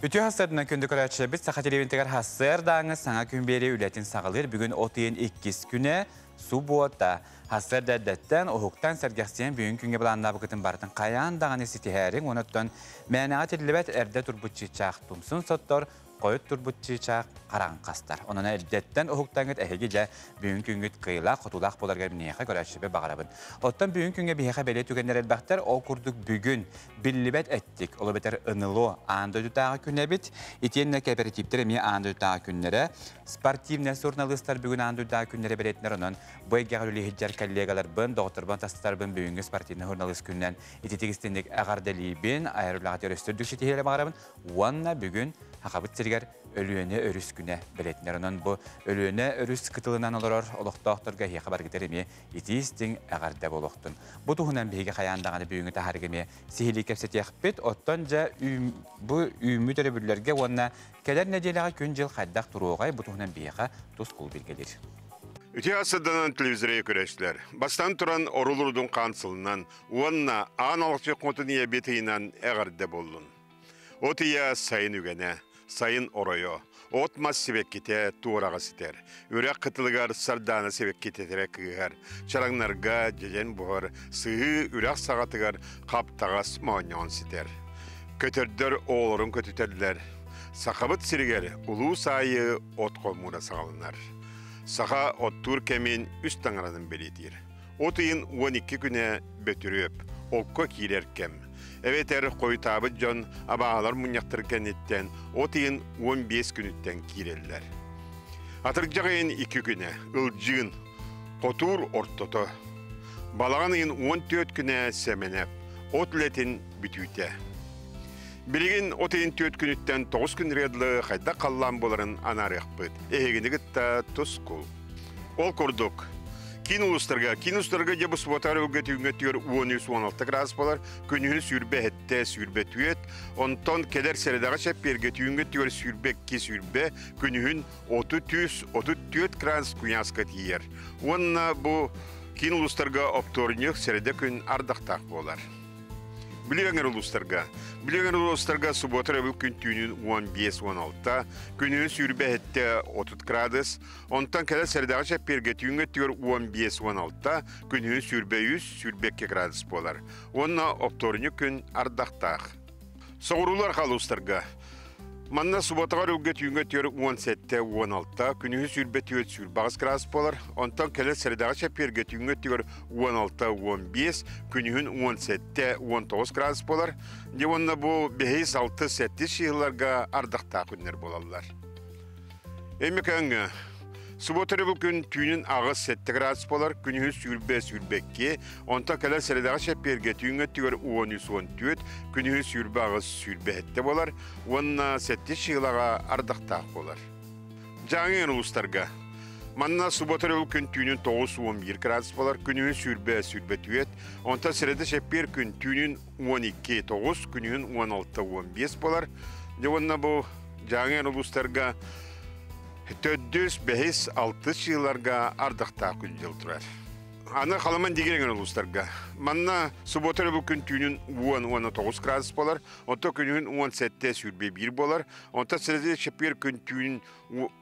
Ütü hasırından kündük öğretçi biz sağa televizyonda hasır dağınız sana gün beri ületin sağılır. Bugün otayın 2 güne su boğata. Hasır derdetten ohuktan sergahsiyen büyün günge bulanına bugütün barıtın kayan dağını sitiherin onuttan menaat edilibet erde turbutçı çağ tumsun sottor koyut turbutçı çağ karan kastar. Onun eldetten ohuktan git ehege büyün güngüt kıyla kutulak bolar gelip neyeke göretçi be bağırabın. Ottan büyün günge biyeke beli tükenler elbaktar o kurduk bugün billibet ettik. Olu beter ınılo anda tutağı küne bit. İtiyenle kooperatifleri mi anda tutağı günlere. Sportivne jurnalistler bugün anda tutağı günlere beletler onun. Bu egeğlülü hiccar kollegalar ben, doktor ben, taslar ben büyüngü sportivne jurnalist günden. İtitik istendik ağardeli ben, ayrılağı östürdük şetiyle bağırabın. Vanna bugün hakabıt sirger ölüyene örüs güne beletler onun. Bu ölüyene örüs kıtılından olur. Oluk doktorga hiye haber giderimi. İti istin ağarda boluktun. Bu tuğunan bihige kayandağını büyüngü tahargemi sihili kepseti yakbet. Ottanca bu ümit örebüllerge vanna keler necelağı güncel haddaq turuğay bu tuğunan bihige tuskul bilgelir. Üti asıdanan televizyona köreşler. Bastan turan orulurdun kansılından, uanna analıkçı kontuniye betiyinan eğarda bollun. Otiya sayın ügene, sayın oroyo, otmaz sebek kite tuğrağa siter. Ürek kıtılıgar sardana sebek kitetere kıyar. Çaranglarga cecen buhar, sığı ürek sağatıgar kaptağas maonyon siter. Kötürdür oğlurun kötüterler. Sakabıt siriger, ulu sayı ot komuna sağlanır. Sağa ottur kemin üst tanıranın belidir. Otayın 12 güne götürüp, okko kirerkem. Evet koytabı can abağalar munyaktırken etten, otayın 15 günütten kirerler. Atırcağın 2 güne, ılcığın, kotur ortoto. Balağanın 14 güne semenep, otletin bütüte. Bilgin otayın 4 günütten 9 gün redli hayda kallan boların anarıq bıt. Ehegini gıtta tuskul. Ol kurduk. Kin uluslarga jabus botar ögetiyor 16 gradus bolar. Kününü sürbe hette sürbe tüet. Onton keder seredağa şepper getiyor sürbe ki sürbe. Künün 34 gradus kunyaska tiyer. Onna bu kin uluslarga optornyuk serede kün ardaqtaq bolar. Biliyorlar uluslarga subotar bu küntünün 15-16, günün sürbe hette 30 gradus, ondan kadar serdağı şepper getiyör 15-16, günün sürbe 100, sürbe 2 gradus bolar. Onna optornyuk gün ardaqtaq. Soğurular xal uluslarga. Manna subotagar ülget yüngetiyor 17-16, günü sürbe tüyet sürbağız gradus bolar, ondan kadar serdağı şepper getiyör 16-15, günün 17-19 gradus bolar. Devonna bu 5-6-7 yıllarga ardaqta günler bolallar. Emekenge, subotarı bu gün tüyünün ağız 7 gradus bolar, günü sürbe ondan kadar serdağı şepper getiyör 13-14, günü sürbe ağız sürbe 7 bolar, onna 7 yılaga ardaqta bolar. Жаңын uluslarga. Manna subotarı bu gün tüyünün 9-11 gradus bolar, günü sürbe tüyet, ondan serede şepper gün tüyünün 12-9, günün 16-15 bolar. Devonna bu жаңын uluslarga 4-5-6 yıllarga ardaqta gün yıldırar. Ana kalaman digeren uluslarga. Manna subotarı bu gün tüyünün 10-9 gradus bolar, ondan günün 17 sürbe 1 bolar, ondan serede şepper gün tüyünün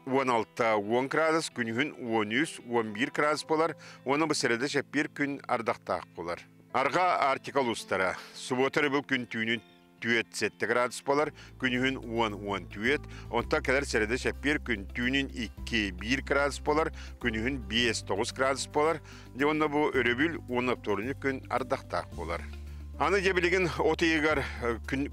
16-10 gradus, günün 13-11 gradus bolar, ona bu serede şepper gün ardaqta bolar. Arga artikal uluslara, subotarı bu gün tüyünün tüyet 7 gradus bolar, günün 10 tüyet, ondan kadar serede şepper gün tüyünün 2-1 gradus bolar, günün 5-9 gradus bolar, devonna bu öröbül 10 optornyuk gün ardaqta bolar. Anı cebiligin otayıgar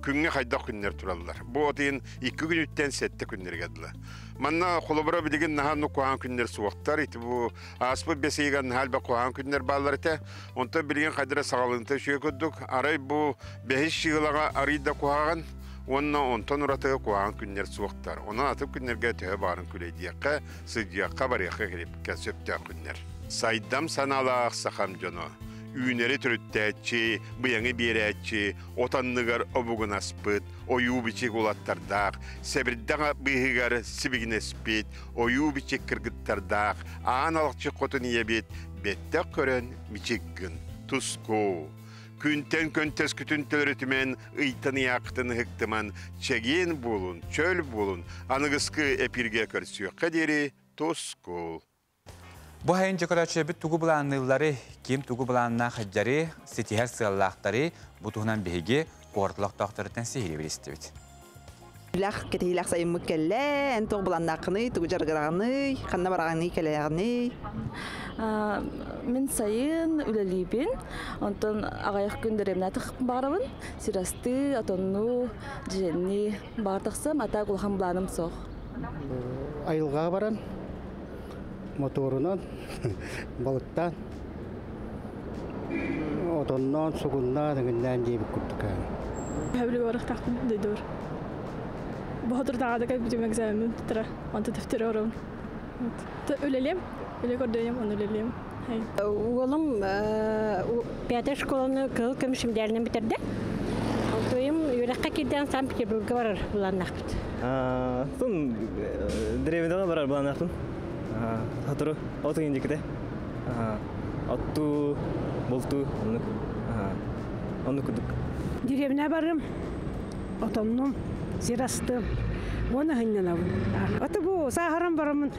künge hayda günler turallar. Bu otayın 2 günütten 7 günler geldiler. Manna kolobra biligin nahannu kuhan günler suwaktar iti bu aspı beseygan halba kuhan günler ballar ite. Onta biligin kadra sağlığında şey köddük. Aray bu 5 yılaga arıyda kuhan. Onna ontan uratı kuhan günler suwaktar. Ona atıp günlerge tühe barın küleydiyakka, sıcıyakka bariyakka gelip kesöptüğü günler. Saydam sanalaq sakam jono. Üyneri türüttәtçi, bıyanı biretçi, otanlıgar obugun aspıt, oyu biçik ulattardaq, sebirdağa bıhıgar sibigin espit, oyu biçik kırgıttardaq, analıkçı kotun yebit, bette kören biçik gün, tusko. Күнтен көнтес күтүнтелер өтімен ыйтын яқтын хыктыман чеген болун, чөл болун, анығысқы эпирге көрсүйөкқа дери тоскол. Бу хайын жокорачы бит тугу буланнылары, ким тугу буланна хаджары, сетихер сыллақтары бутугунан беге кортулак доктортан сehili билистебит. Лах кетилах сайын мукелле, эн туг буланнакны, тугу жаргырагны, ханна барагны келеягны. Мен сайын үлелибин, онтон агаяк күндеремне тыгып барабын. Сирасты, атонну, жени бартыксам, ата кулхан буланым сох. Айылға баран, моторунан, балыктан, отоннан, сугуннан, дегенден дейбік күттікі. Həbli varıq taxtım deyir. Bahadır dağda gəlib bizim egzamim tutara. Anta dəftəri oram. Öleliyim. Öyle gördüğüm onu öleliyim. Oğlum piyade şkolunu kıl kömüşümlerini bitirdi. Oğlum yürekte giden Sankt Petersburg'a varır bulanakpıt. Son Drevenda'na varar bulanakpın. Hatırı otu indikte. Attu boltu onu kuduk. Деревня барым, отонном, зирастым, оны хыннан абын. Аты бұл сахарам барымын,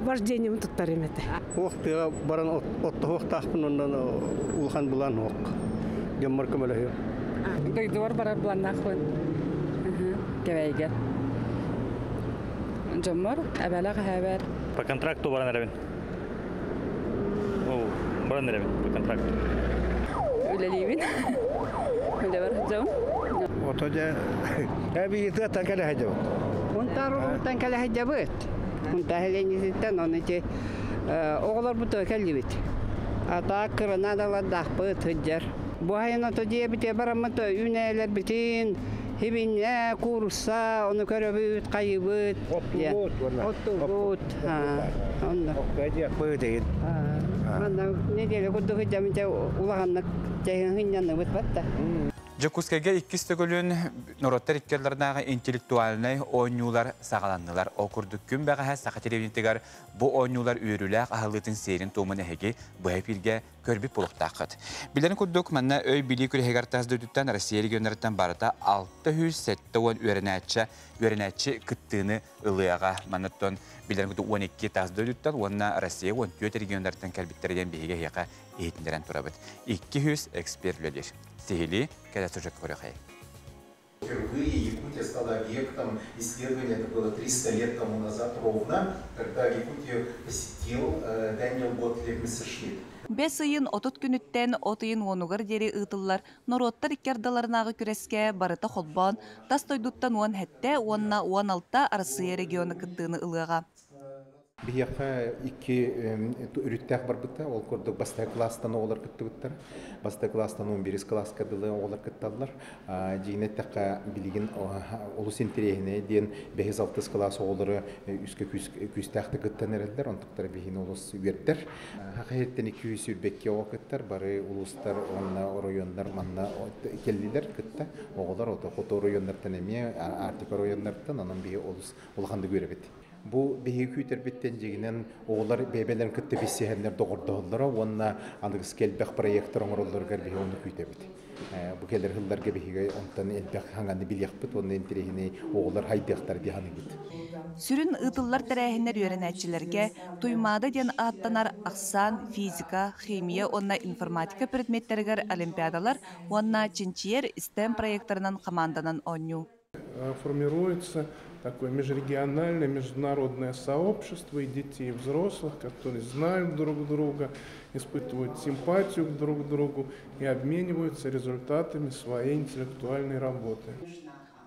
вождением тұттар еметі. Оқтыға баран отты оқтақпын, ондан улхан бұлан оқ. Деммар көмелі. Дойдуар барар бұлан ақпын. Кәвейге. Жоммар, әбәлі қәбәр. По контракту баран әрәбін. Баран әрәбін, по контракту. Үлелейбін. Öyle var hocam. Otoca, abi itu tangkal aja. Untar tangkal aja buat. Untar helenizden onun için oğlar bu da kelibit. Ata kırana da var dağpıt hıcar. Bu hayın otocuya bite baramata üneler bitin. Hibinle kursa onu körübüt kayıbıt. Otobut. Onda. Okkaca pödeyin. Ne diyelim kudu hıcam için ulağanlık cayın hınyanı bıt batta. Jakutska'ga ikkistegölün norottar ikkerlerdağı intellektualnay oynular sağalandılar. Okurduk gün bağa sakatelevintigar bu oynular üyürüler ahılıtın serin tomunu hegi bu hepirge körbi puluqtaqıt. Bilen kudduk manna öy bilikül hegartaz dödütten Rusiyeli gönderitten barıda 607 öğrenetçi kıttığını ılıyağa manatton. Bilen kudduk 12 taz dödütten onna Rusiya 14 gönderitten kalbitlerden bihiga heka eğitimleren turabıt. 200 ekspertler. Сихили, когда сюжет корехай. Впервые Якутия стала объектом исследования, это было 300 лет тому назад ровно, когда Якутию посетил Дэниел Готлиб Мессершмитт. 5 ayın 30 günütten 30 onugar deri ıtıllar norottar ikkerdalarınağı küreske barıta holban, tas toyduttan on hette onna 16 Arasıya regionu kıttığını ılığa. Бияқа iki үріттәк бар бұтта, ол көрдік баста кластан олар күтті бұттар. Баста кластан 11 класс кадылы олар күтталар. Жейнеттәққа білген олыс интерегіне ден 5-6 класс олары үскі күстәқті күттен әрелдер, онтықтар бейін олыс үйерттер. Хақиеттен 200 үрбекке оғыттар, бары олыстар, онна райондар, манна келділер күтті. Оғылар оты қоты райондардан әме, артик райондардан, анан бейі олыс олғанды көребет. Bu behi küterbetten jeginen oğlar bebelerin kıttı bisihenler doğurdular. Onna anıgız kelbek proyektör oğullar garbi onu kütebet. Bu keller hıllar gibi ondan elbek hanganı bilyakpıt onun enterehine oğullar haydaktar bir hanı git. Sürün ıtıllar terehinler öğrenetçilerge tuymada den attanar aksan, fizika, химия, onna informatika predmetlerger olimpiadalar, onna чинчиер STEM проекторынан команданан оню. Формируется такое межрегиональное, международное сообщество и детей, и взрослых, которые знают друг друга, испытывают симпатию друг к другу и обмениваются результатами своей интеллектуальной работы.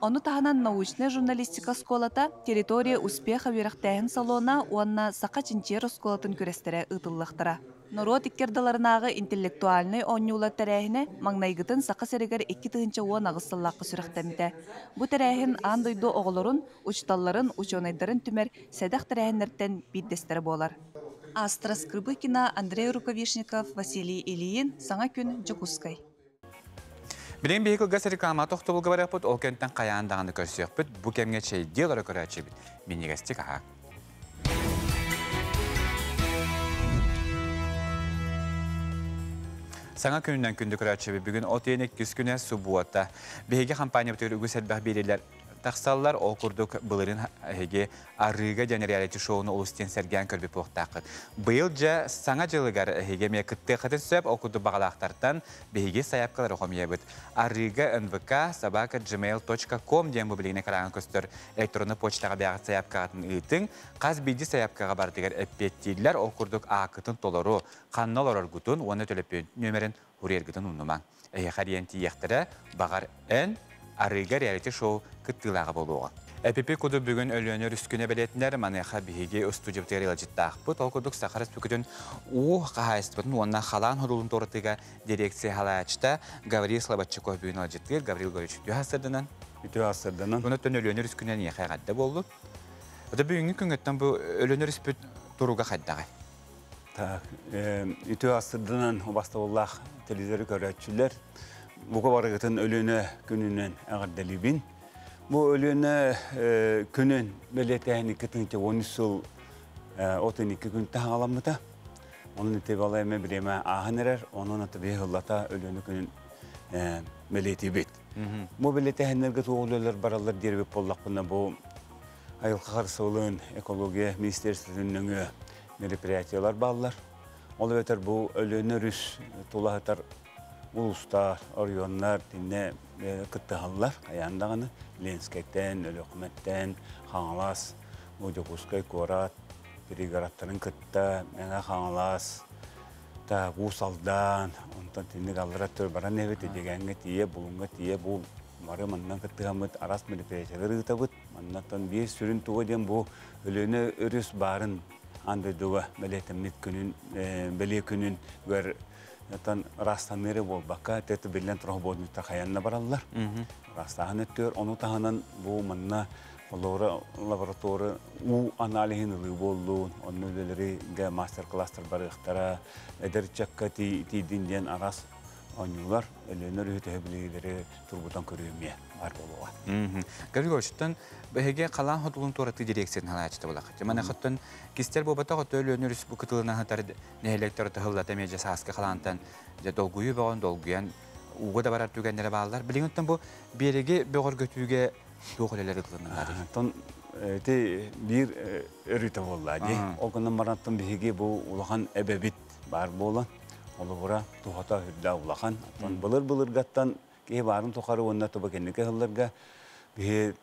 Onu tahanan научная журналистика сколата территория успеха верахтайын салона уанна сақа чинчер сколатын күрестере ытыллықтыра. Народ иккердаларынағы интеллектуальный онюла тәрәхіне маңнайгытын сақа серегер 2 тыгынча уан ағыстыллақы сүріқтәмді. Бұ тәрәхін андойду оғылырын, учталларын, учонайдарын түмер сәдәқ тәрәхінерттен биддестері болар. Астра Скрыбыкина, Андрей Рукавишников, Василий Ильин, Саңа күн, Жокускай. Билен бейкіл ғас реклама тоқты бұл ғабарық бұд, ол көнттен қаяндағаны көрсек бұд, бұл кәмге чей делары көрәтші бұд. Мені ғастик аға. Sana gününden gündü kıraçı bugün oteyin 200 güne subuata. Bihege kampanya bütür ügü selbah biriler taqsallar okurduk bılırın hege arıga және reality шоуны улустен серген көрбі поқтақы. Бұйылжа саңа жылығар hege мекітті қытын сөп окуды бағалақтардан бейге саяпқалар оқымия бұд. Арыга nvk@gmail.com ден бұбілігіне қараған көстір электронны почтаға бәғат саяпқағатын ұйтың. Қаз бейді саяпқаға бардығар әппеттейлер окурдuk ақытын толыру, қаннал ораргутын, оны төлеппен нөмерін хурергітін ұнымаң. Қариенті ектірі бағар ән Арыга reality шоу кыттылағы болуға. Әпепе көді бүгін өліөнер үскіне білетіндер манайға бейге студиптері лажиттақ бұд. Ол көдік сақарыс бүкідін қағайысты бұдын, онына қалан ғұдылын торытыға дирекция халаячта Гаврил Слободчиков бүгін лажиттығыр. Гаврил Горич, үті асырдынан? Үті асырдынан. Бұны түн өліөнер үскіне не қайғадды болды? Өті бүгінгі күнгеттен бұл өліөнер үспіт тұруға қайдағай? Үті асырдынан бастауыллақ телевизоры көрәтшілер Бұға барығытын өліні күнінен әғардалыбын. Бұл өліні күнін бәлетәйіні күтінше 13 сыл 32 күн тағаламыда. Оның өте балайымы біреме ағын әрер, оның өте бейғылата өліні күнін бәлеті бет. Бұл бәлетәйінлерге тоғылылар баралар дербек боллақ бұна бұл айылқа қарсылығын экология министерствінің мероприятиялар балылар. Ол өтер бұл өліні рүс толағытар Улустар, орионлар, dinle kıttahallar ayağındağını Lenskekten, Ölökmetten, Xanlas, Ucukuskay, Korat, Birigaratların kıtta, Mena Xanlas, ta Gusaldan, ondan dinle kaldıra törbaran evet edegenge tiye, bulunga tiye, bu marı mandan kıttahamıt, aras milipeçeleri gıtabıt, mandan bir sürün tuğu diyen bu ölüne örüs barın andıdığı meletemit günün, beli günün gör Yatan rastanları bol bakka teti bilen troh bodun takayanna barallar. Rastahan ötüyor. Onu tahanan bu manna laboratuvarı u analihin ılı bolluğun. Onun ödeleri master cluster barıqtara eder çakka ti dinleyen aras oynuyorlar. Ölüner ühütebilileri turbutan körüyümye var boluğa. Gabriel Gorç'tan Hege kalan hodulun toratı direksiyon halayçta bulaq. Mana xottan kistel bobata xot ölüönür üs bu kıtılına hatar nehelektor tahıllata meje saska kalantan ja dolguyu bağın dolguyan uga da barar tügenlere bağlar. Bilingottan bu berege bögor götüge toğuleleri kılınlar. Ton te bir örüte bolladı. O günden barattan bihege bu ulahan ebebit bar bolan. Olu bura tuhata hüdda ulahan. Ton bılır gattan ki barın toqarı onna toba kendike hıllarga bir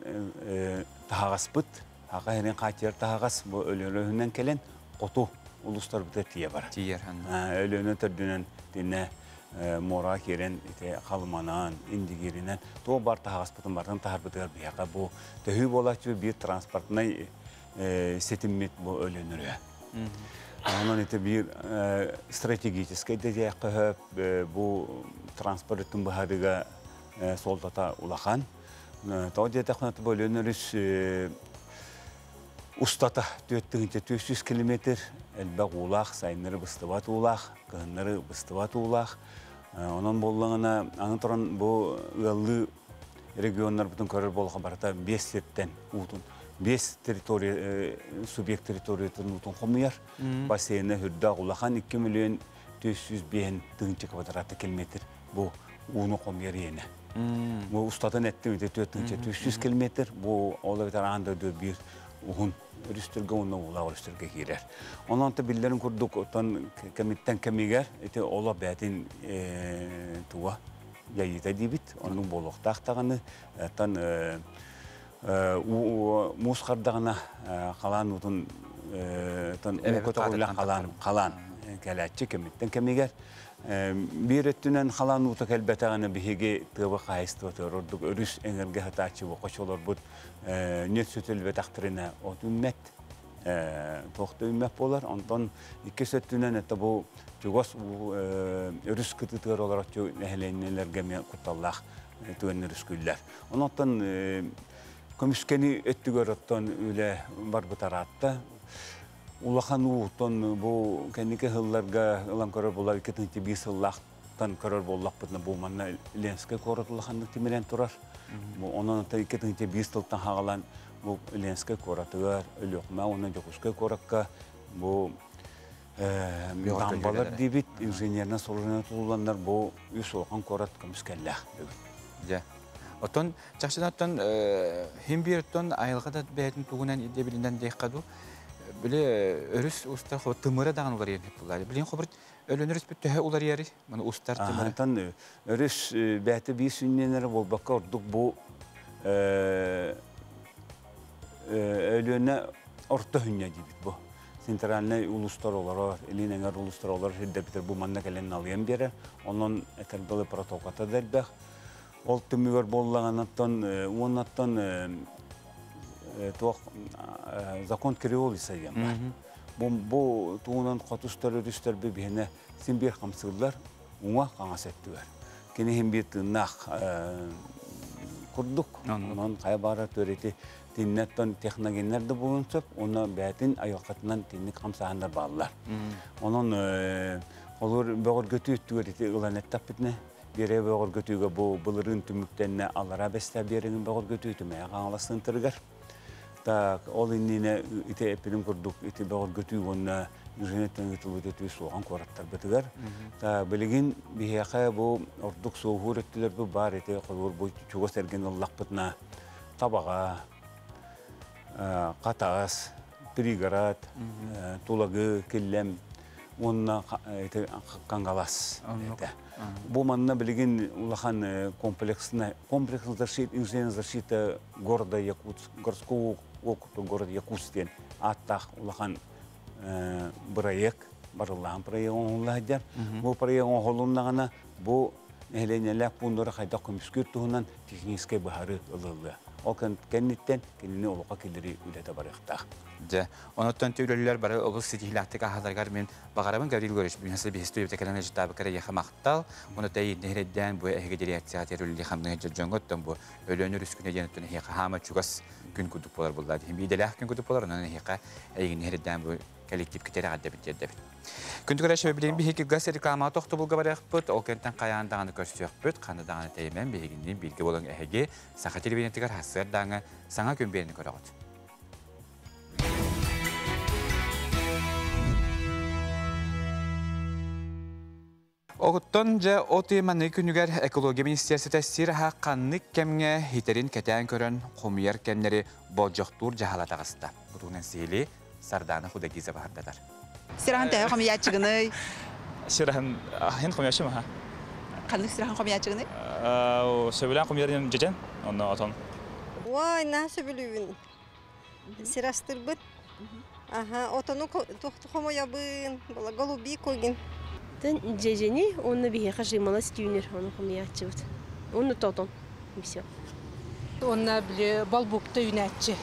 tahağas bıt, haqa herin qaçer tahağas bu ölüönünden kelen qotu uluslar bıta tiye var. Tiyer hanım. Ölüönü tördünen dinle mora keren, qalmanan, indigirinen, to bar tahağas bıtın bardan tahar bıtıgar biyaqa bu tehü bolaqçı bir transportuna setimmet bu ölüönürüye. Onun ite bir strategiskiy de bu transportun bahariga soldata ulaqan. Tawdiye taqnat bölünürüz ustata 400 kilometr elbaq ulaq, sayınları bıstavat ulaq, qınları bıstavat ulaq. Onun bollağına anıtıran bu ıallı regionlar bütün körür bolğa barata 5 sertten utun. 5 teritoriya, subyekt teritoriyatın utun qomuyar. Basayına hürdağ ulaqan 2 milyon 400 bin tığınçı kvadratı kilometr bu unu qomuyar yene. Bu ustadan ettim de 400 kilometr bu olabilir anda bir uhun rüstürge onu ula rüstürge girer. Ondan da billerin kurduk otan kemitten kemiger ete ola betin tuva yayıda dibit onun boluk taqtağını tan musqardağına qalan utun tan kotoğulan qalan kelatçı kemitten kemiger bir ettiğinden kalan utak elbette anne bihege tıbı kayıstı oturduk örüs enerji hataçı bu koşullar bu net sütül ve takdirine o ümmet tohtu ümmet bolar ondan iki sütünden ette bu çugos bu örüs kıtıtır olarak çok nehlenler gemi kutallah tüvenler üsküller ondan komiskeni etti görütten öyle var bu taratta Ulaqan uğutun bu kendike hıllarga ılan karar bolar 2001 yıllardan karar bollaq bıdına bu manna Lenskey korat ulaqanlık timilen turar. Onun da 2001 yıldan hağalan bu Lenskey koratıgar, ölüqma, onun Jokuskey korakka bu дамбалар дебит, инженерна солуна туландар бу үс оған корат көміскәлләх. Ja. Otun çaşınattan hem bir ton ayılgada beytin tuğunan idebilinden deyqadu. Böyle örüs usta xo tımıra dağın olar yerine bular. Bilin xobur ölünürüs bir töhe olar yeri. Mana ustar tımıra. Tan örüs beyte bir sünneler bol bakarduk bu ölüne orta hünne dibit bu. Sentralne uluslar olar, elinen uluslar olar hidde bitir bu manna gelen alyan bere. Onun etelbeli protokata delbek. Ol tümüger bollağanattan, onattan zakon kiriol isayam. Bu tuğunan katustar örüsler bebihine simbir kamsıllar ona kangas ettiler. Kene hem bir tırnak kurduk. Onun kaybara töreti tinnettan teknolojiler bulunsap, ona beytin ayakatından tinnik kamsahanlar bağlılar. Onun olur bağır götü töreti ulan etapitne. Bire bağır götüge bu bulurun tümüktenine alara besler birinin bağır götüytümeye kangalasın tırgar. Ta ol innine ite epilim kurduk ite bağır götüge onna yüzenetten gıtılığı ötüyü soğan koratlar bitigar. Ta bilgin bihiyaka bu orduk soğuğur ettiler bu bar ite kolur bu çoğu sergen Allah pıtna tabağa, katağız, prigarat, tulagı, killem, onna kangalas. Bu manna bilgin ulahan komplekс защиты, инженерная защита города Якутск, городского округа города Якутск, аттах улахан проект, барылан проект онлайдар. Bu проект онлайнагана bu ehlenyeler bunları hayda komiskür tuğunan tekniske baharı ılıldı. O kenditten kendini oluqa kelleri ülete barıqta. Ja, onottan tüylüler bara obul sitihlattık ahalargar men bağarabın Gavril Görüş bünyası bir historia tekelene jitabı kare yaxamaqtal. Onu tayi nehreden bu ehgederiyat terörlü xamnı jongotten bu ölönür üsküne jenetün hiqa hama çugas gün kudup bolar bulladı. Hem idelah gün kudup bolar onun hiqa egin nehreden bu kolektif kitere adda bitjedi. Küntügara şebebilin bir hiki gaz reklama toxtu bulga baraqpıt, o kentten qayandağını köstüqpüt, qanadağını teymen behiginden bilgi bolon ehge, sağa televizyonetigar hasır dağını sana kümberini körağıt. Oğuttonca o temanı günüger Ekoloji Ministersiyeti sirha kanlık kemge hiterin keten körön komuyar kenleri bolcoktur jahalatağısında. Butuğunan sihili sardağını hudagize bahardalar. Sirahan tehe komiyatçıgını. Sirahan hen komiyatçı mı ha? Kanlık sirahan komiyatçıgını? Söbülen komiyarın cecen, onu aton. Vay nasıl bilüyün? Sirastır bıt. Aha, otonu tohtu komoyabın, bala golubi koyun. Ceceni, onu bir yaşamalı stüner, onu komiyatçı bıt. Onu toton, все. Onlar bile balbukta yönetici.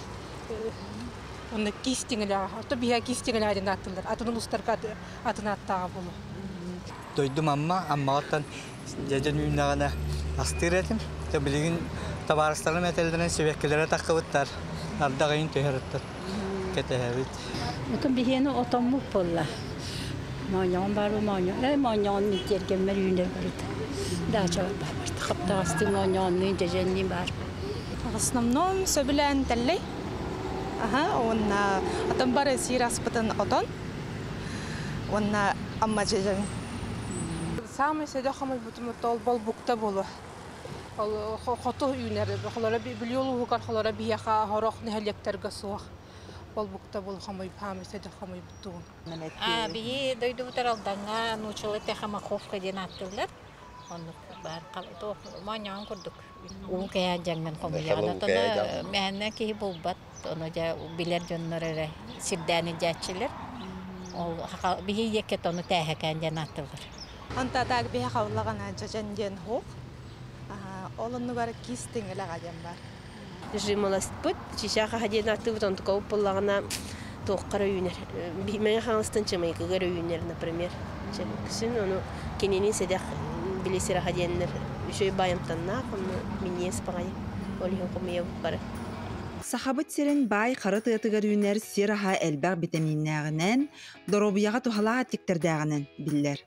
Onu kistiğler, hatta bir kistiğlerden attılar. Atının ustarka atına attağı bunu. Duydum ama otan cecen ünlüğüne astırdım. Tabiğin tabaraslarım etelden sebekkelere takıvıtlar. Ardağın töhürtler. Ketehevit. Otan bir yeni otan mu polla. Manyan var o manyan. Ne manyan nitergemler yünler var. Daha çok var. Kapta astı manyan cecenli var. Основном söbülen telli. Aha, ona atan bara siras patan oton. Ona amma cejen. Самый садахамый бутумы тол балбукта болу. Хото юнер, халара билиолу хукар халара бияха хорох нехлектерге суах. Балбукта болу хамый памы садахамый бутун. Бии дойду таралданга нучалы техамаховка денаттылар. Onu bar qalto manyan kurduk. U kaya jangan komiyana tona mehne ki bulbat onu ja biler jonnore siddani jaçiler. O bihi yeket onu tehekan janatılır. Anta tag biha qawlagana jajanjen hoq. Olunu bar kistingela gajan bar. Жималаст пут, чишаха хадинаты вот он такого полагана тоққара юнер. Мен ханстан чамай кагара юнер, например. Ксин оно кенени седах билисера хадинер. Шой баямтанна, он миньес пагай. Олихо комия бара. Сахабыт серен бай қары тыгар юнер сираха элбәг витаминнәреннән, доробияга тухалага тиктердәгенен билләр.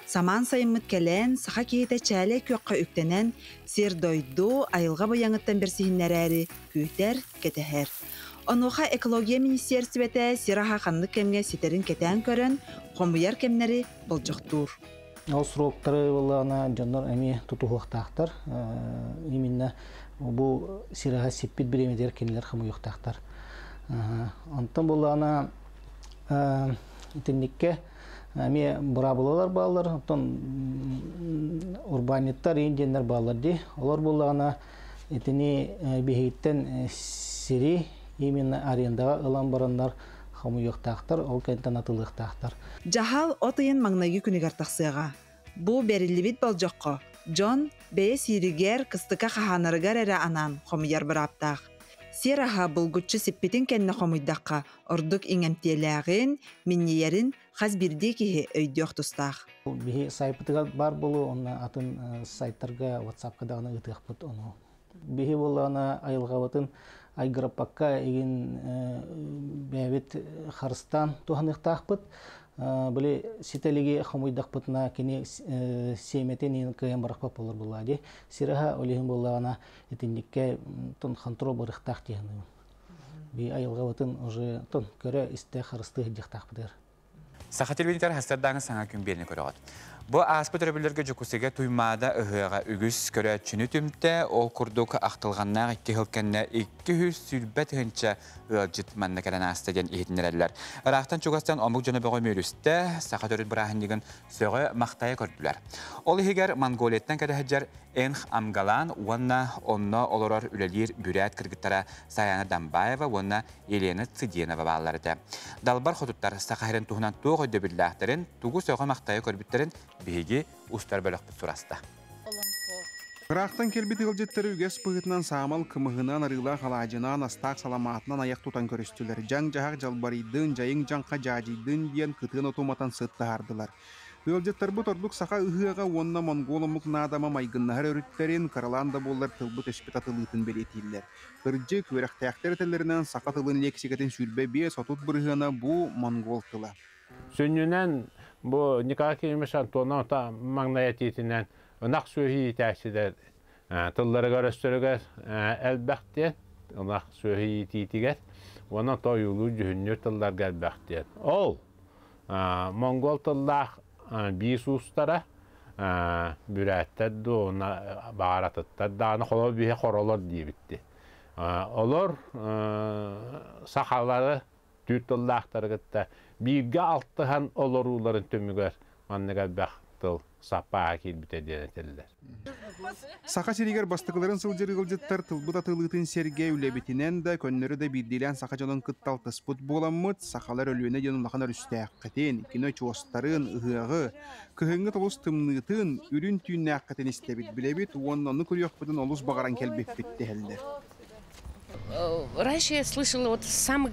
Саман сайыммыт кәлән, саха кейте чәле көккә үктәнән, сер дойду айылга баяңыттан бер сиһиннәр әри, күйтәр, кетәһәр. Онуха экология министерствете сираха ханны кемге ситерин кетен көрөн, хомуяр кемнери болжоқтур. Ол сроктары болана жандар эми тутуктактар. Именно бу сираха сиппит биремедер кенелер хомуяктактар. Антон болана итинникке эми бурабылар балалар, антон урбаниттар инденер балалар ди. Олар болана итини бихиттен сири именно арендага ылан барандар хамуяктактар, ол кентен атылыктактар. Жахал отыйын маңнайы күнігер тақсыға. Бу берилибит болжоққа. Джон бәе сиригер кыстыка қаханарыгар әрі анан хомуяр бұраптақ. Сираха бұлгүтчі сиппетін кәнні хомуйдаққа ордық иңемтеләғын, миннеерін қаз бірде кеге өйдіоқ тұстақ. Бихи сайпытыға бар болу, оны атын сайттарға, WhatsApp-қа дағына ұтық бұд оны. Бихи болу ана айылға бұтын айгыраппаққа еген бәвет Харыстан туғанықтақ бұд. Біле сетелеге хомуйдақ бұтына кені семетен ең күйен барақпап болыр болады. Сираха олеген болуына етіндікке қантыру барықтақ дейіні. Бей айылға бұтын уже көрі істе Харысты дектақ бұдыр. Саха телевизор хастардағы саңа күн беріне көрі оғады. Бұл аспы төрөбілерге жүкусеге туймада ұғыға үгіз көрәтшіні түмті, ол күрдік ақтылғаннағы 2 хылкенне 200 сүлбәт ғынча ұлжыт манна кәрін астаден ехетінерелер. Рақтан чуғастан омық жөні бұғы мөрісті, сақа төріт бұрағын деген сөғы мақтайы көрділер. Ол егер Монголияттан кәріхеджер Энх Амгалан, онна олорор үлелер бүрәт кіргіттара Саяна Дамбаева, онна Елена Циденова бағаларды. Далбар құтыттар сақайрын туғынан туғы дөбірләқтерін, туғы сөғы мақтайы көрбіттерін биһиги устар бөлөкпүт сураста. Қырақтан келбет ғылжеттері үгес пұғытынан саамал кымығынан арыла қалажынан астақ саламатынан аяқ тұтан көрістілер. Жаң жағақ жалбаридын, жайың жаңқа жажидын дейін күтін отуматан сытты ардылар. Ғылжеттер бұт ордық сақа ұғыға онна монголымық надама майгыннағыр өріттерін қараланда болар тылбыт өшпет атылытын белетейлер. Бірджі көріқтәқтер тілерінен сақа тылын лексикетін сүрбе бе сотут бұрғына бұ монгол тылы. Сөннінен bu nikah kelmişen tona ta magnayatitinden onak söhi təsidir. Tılları görüstürüger elbaqti onak söhi titiger. Ona toyulu cühünnür tıllar gelbaqti. Ol Mongol tıllar bisustara bürätted ona baaratıttad da xolo bihe xorolar diye bitti. Olur sahaları tütüllahtarı gitti. Birge altıhan oloruların tömüger mannegal baxtıl sapa kelbite deneteliler. Saqa siriger bastıqların sılcır ğılcıttar tılbıda tılıtın serge үлебетінен de könleri de birdilen saqa jonun kıttal tısput bolamıt saqalar ölüne jonunlaqanar üstəqqətin, kino çuostarın ıhığı, kıhıngı tolus tımnıtın, ürün tüyünəqqətin istebit bilebit, onlanı kuryoqbıdın olus bağaran kelbek bitti helder. Раньше я слышала, вот самое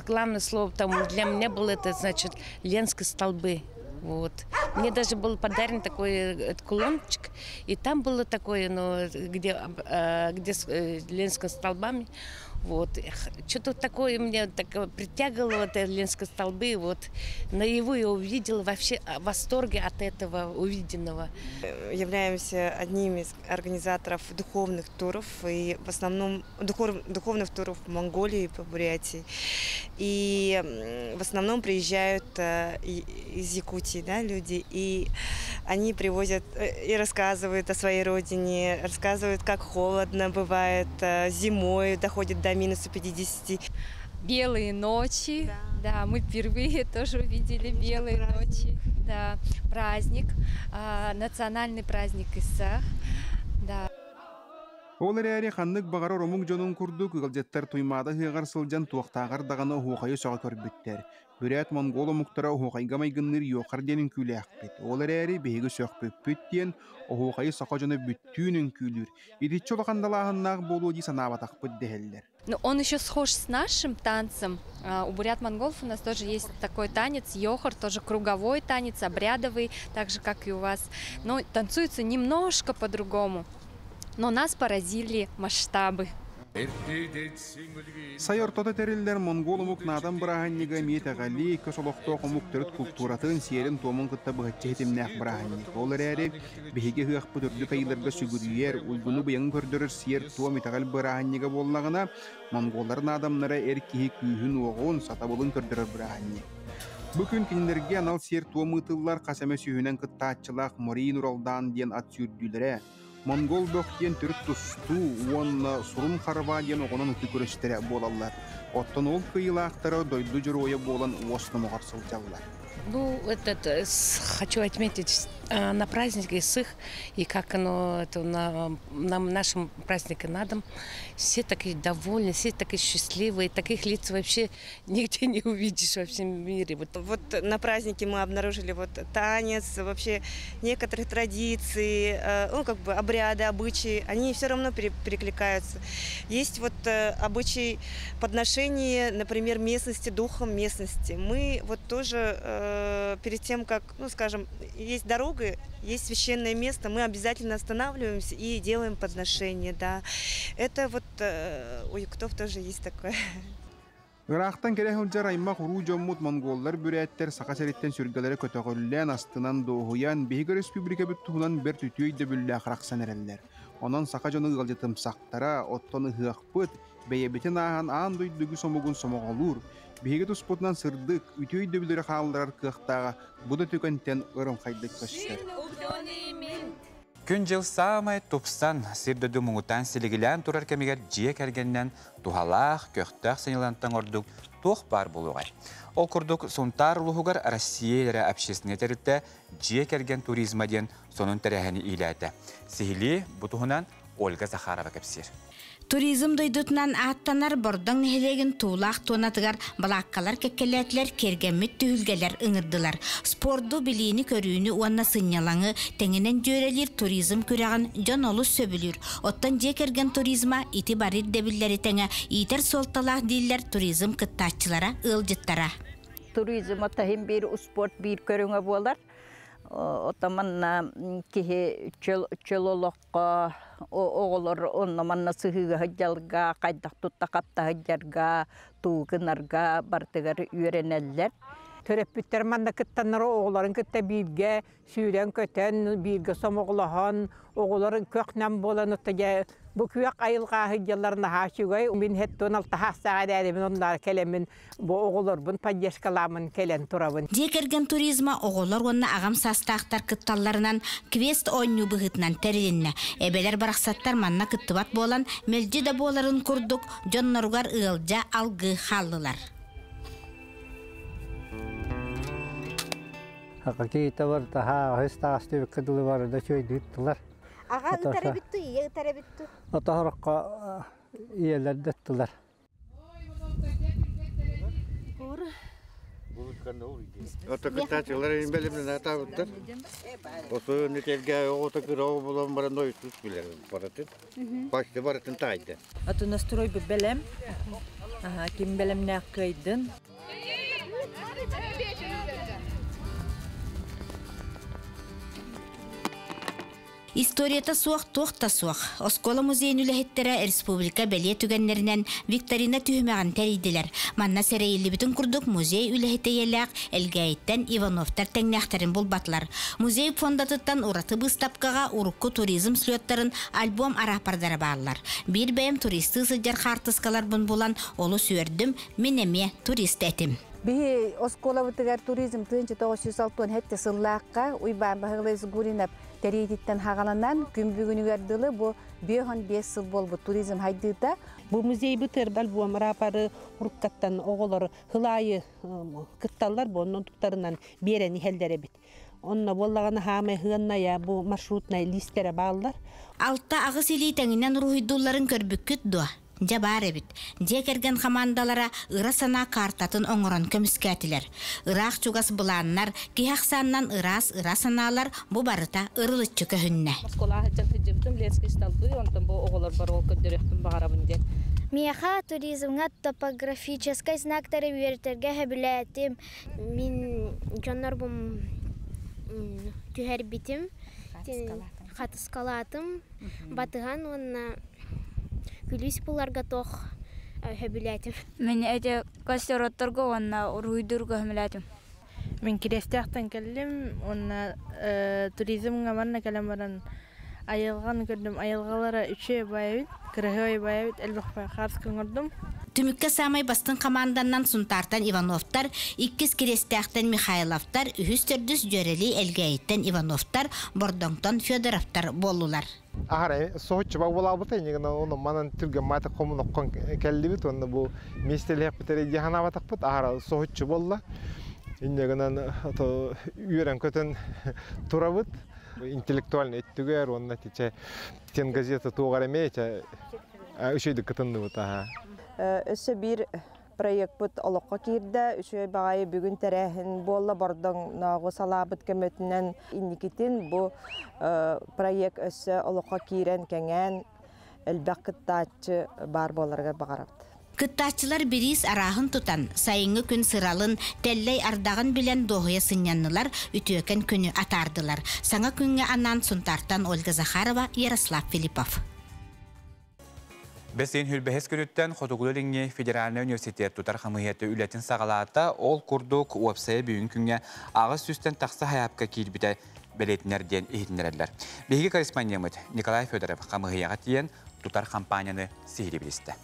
главное слово там для меня было, это значит Ленские столбы. Вот. Мне даже был подарен такой кулончик, и там было такое, ну, где Ленскими столбами. Вот. Что-то такое меня так притягивало, вот, Ленские столбы. Вот. Наяву я увидела, вообще в восторге от этого увиденного. Являемся одними из организаторов духовных туров, и в основном духовных туров в Монголии и по Бурятии. И в основном приезжают из Якутии, да, люди, и они привозят и рассказывают о своей родине, рассказывают, как холодно бывает зимой, доходит до минус 50. Белые ночи, да, мы впервые тоже увидели белые ночи, да, праздник, национальный праздник Исах, да. Олар әрі қаннық бағар оромық жонын күрдік ғылжеттер туймады ғығар сылжан туақтағар дағаны ұхайы соға көрбіттер. Бүрәт монголы мұқтара ұхайға майгынныр йоқар денін күлі ақпет. Олар әрі бейгі сөқпіп бүттен ұхайы соқа жоны бүттүүнін күлір. Идітчі олақандалағыннақ болу ди санабатақ бүт дәхелдер. Но он еще схож с нашим танцем. У бурят-монголов у нас тоже есть такой танец, йохар, тоже круговой танец, обрядовый, так же, как и у вас. Но танцуется немножко по-другому. Но нас поразили масштабы. Сайортота териллер монголумук надан быраханнига метагали көсолокто комуктөрүт культуратын сиерин томун кытта быгытчы хетимнээх быраханник. Ол эрээри биһиги хыахпы түрдү тайыларга сүгүрүйер, уйгуну быяң көрдөрөр сиер туа метагал быраханнига боллагына монголларын адамнара эркиһи күүһүн оҕуун сатабылын көрдөрөр быраханник. Бүкүн кинилерге анал сиер туа мытыллар касаме сүүһүнэн кыттааччылаах Морин Уралдан диэн ат сүүрдүүлэрэ. Монгол бөктен түрт тусту, уонна сурум харва ден оғынан үті көрістері болалар. Оттан ол кыйлақтары дойду жыруя болан уосны мұғарсыл жаллар. Ну, хочу отметить на празднике с их, и как оно это на нашем празднике на дом. Все такие довольны, все такие счастливые, таких лиц вообще нигде не увидишь во всем мире. Вот на празднике мы обнаружили танец, вообще некоторые традиции, обряды, обычаи, они все равно перекликаются. Есть обычай подношения, например, местности, духом местности. Мы тоже перед тем, как, есть дорога, есть священное место, мы обязательно останавливаемся и делаем подношения, да. Это у юктов тоже есть такое. Ирақтан керехунжар аймақ уру жоммут монголлар бүрәттер сақасереттен сүргелері көтөғөллән астынан доғуян Бейгі республика бүттуғынан бір түтүйді бүлі ақырақсан әрелер. Онан сақа жоны ғылжы тымсақтара, оттаны ғықпыт, бейебетін ағын аң дойдығы сомығын сомығалур. Бейгі тұспытынан сырдық, үтүйді бүлері қалдырар қықтаға, бұды түкентен ұрым қайдық көстер. Күн жыл самай тупсан сирдөді мұңытан селегілен тұрар кәмегер жие кәргеннен тухалақ, көқтақ сенелантан ордық тоқ бар болуғай. Ол күрдік сонтар ұлығығар Россиялері әпшесіне тәрітті жие кәрген туризма ден сонын тәрәхіні иләді. Сихили бұтығынан Ольга Захарова кәпсер. Туризм дойдутынан аттанар бордың нехелеген туылақ туынатығар балаққалар кәккеләтлер кергеммет түйілгелер ыңырдылар. Спорду білейіні көрүүні уанна сынялаңы тәңінен жөрелер туризм көреген жон олы сөбілір. Оттан же керген туризма ити барир дебілері тәңі итер солталақ дейлер туризм кыттачылара ылжыттара. Туризм отахин бір спорт бір көріңі болар. Отаманна кихи чололоққа оғылыр оннаманна сығыға хыджалға, қайдақ тұтта қапта хыджарға, туғынарға бартығар үйренелер. Төрөппүттер манда кыттаннары оғыларын кытта бирге, сүйрен көтен, бирге сомоғылахан, оғыларын көқнен болан ұттаға, bu kuyaq ayılğa hıccalarına haşugay, min hettun alta hastağın ərimin onlar kelemin, bu oğulur padyeşkalamın kelen turabın. Декерген туризма оғылар онна ағам састақтар кытталарынан квест ойну бұғытынан тәрелінне. Әбелер барақсаттар манна кыттыбат болан, мелжі да боларын күрдік, жоннорғар ұғылжа алғы қалылар. Кейті бар, таға ғыстағысты бүккіділі бар, да сөйді үттілер. Ағаны тәрәбітті, ие тәрәбітті. Отағырыққа иелер дәттілер. Отақытачылар ең бәлімнен атауыттыр. Осы нетелге отақыр оғы болан баран ойсыз білер баратын. Башты баратын тайды. Аты настрой бы бәлем. Кем бәлемне қайдын. Историята суақ тоқта суақ. Оскола музейін үләхеттері республика бәле түгенлерінен викторина түйімеған тәрейділер. Манна сәрейілі бүтін күрдік музей үләхетті еләқ әлгәйттен Ивановтар тәңнәқтерін бұл батлар. Музей фондатыттан ураты бұстапқаға урыққы туризм слеттарын альбом арапардары бағылар. Bir бәйім туристы сыджар қартысқалар бұн болан олы сүйердім менеме турист әтім. Бі Оскола бұтығар туризм 1906 хәтті сыллаққа ұйбан бағылайыз гуринап Терейдиттен хағаланан күмбүгүнү гардылы бу 5 жыл болбу туризм хайдыта. Бу музей бытыр бал бу марапары уруккаттан оголор хылайы кытталлар бу онун туктарынан берени хелдере бит. Онна боллаганы хаме хыанна я бу маршрутна листере баалдар. Алта агыс илитеңинен руйдулларын көрбүккүт дуа. Жабар эбит. Жекерген командалара ыра сана картатын оңорон көмүскәтилер. Ырақ чугас буланнар, кихаксаннан ыра саналар бу барыта ырылыччы көһүннә. Школа хәҗәтҗибтем лескешталды, онтан бу оголор бар ул көдөрөктүн багарабын ден. Меха туризмга топографический знактары үертергә хәбиләтим. Мин җаннар бум түһәр битим. Хатыскалатым. Батыган онна плюс буларга тох хөбүләтим. Мен эте костеротторго онна руйдурго хөмләтим. Мен кирестяқтан келдім, онна туризмға манна келемаран айылған көрдім. Айылғалара үші байбит, кырыгы байбит, әлбақпай қарскын көрдім. Түмікке самай бастың команданнан Сунтартан Ивановтар, иккіз керестяқтан Михайловтар, үхістердіс жөрелі әлгәйттен Ивановтар, Бордоңтан Федоровтар болулар. Ахара, соғытшы баг бола бұтай, негіна оны манан түрге маты қомын оққан кәлді бит, оны бұл местелі әппетері дегана батақ бұд, ахара соғытшы болла. Негінан үйерен көтін тұра бұд, интеллектуальный әттігер, оны тече тен газеті туғар әмей, үшейді күтінді бұд, аха. Өсі бір проект бұд олыққа керді, үші бағайы бүгін тәрәхін болла бардың нағу салабыт көмөтінен инникетін бұл проект өсі олыққа керен кәңән әлбәқ күттатчы бар боларға бағарапты. Кыттачылар берис арахын тутан, сайыңы күн сыралын, тәлләй ардағын білен доғыя сыняннылар үтіөкен күні атардылар. Саңа күнге анан Сунтартан Ольга Захарова, Ярослав Филиппов. Бесин хүлбәһес күнүттен Хотугулы Федеральный университет тутар хамыйеты үләтин сагалата ол курдук уапсая бүгүн күнгә агыс сүстен тақсы хаяпка килбите белетнерден ихтинерләр. Беги корреспондент Николай Федоров хамыйяга тиен тутар компанияны сихри билисте.